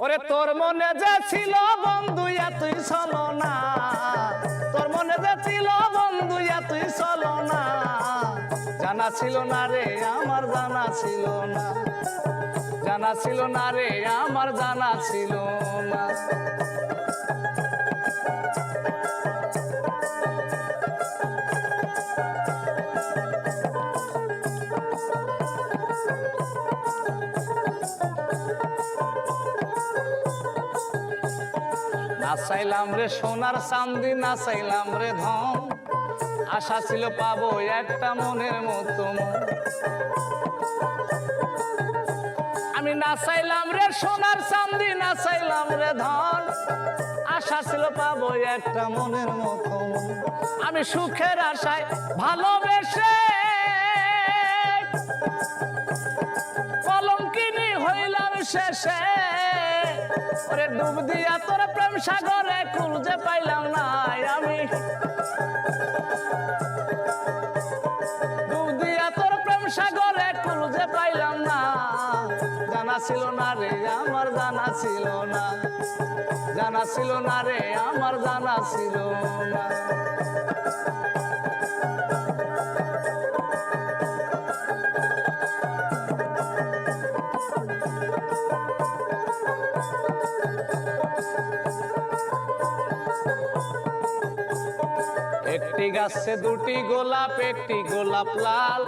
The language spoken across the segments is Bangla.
ওরে তোর মনে যে ছিল বন্ধু এতই চলো না, তোর মনে যে ছিল বন্ধু এতই চলো না, জানা ছিল না রে আমার জানা ছিল না, জানা ছিল না রে আমার জানা ছিল না। নাচাইলাম রে সোনার চাঁদি, নাচাইলাম রে ধন, আশা ছিল পাবো একটা মনের মতো মন। আমি নাচাইলাম রে সোনার চাঁদি, নাচাইলাম রে ধন, আশা ছিল পাবো একটা মনের মতো মন। আমি সুখের আশায় ভালোবেসে কলঙ্কিনী হইলাম শেষে, ওরে ডুব দিয়া তোর প্রেম সাগরে কুল যে পাইলাম না আমি, ডুব দিয়া তোর প্রেম সাগরে কুল যে পাইলাম না, জানা ছিল না রে আমার জানা ছিল না, জানা ছিল না রে আমার জানা ছিল না। একটি গাছে দুটি গোলাপ, একটি গোলাপ লাল,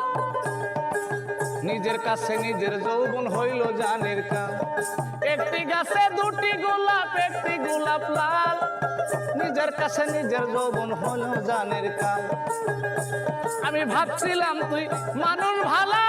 নিজের কাছে নিজের যৌবন হইল জানের কাল। একটি গাছে দুটি গোলাপ, একটি গোলাপ লাল, নিজের কাছে নিজের যৌবন হইল জানের কাল। আমি ভাবছিলাম তুই মানুষ ভালা,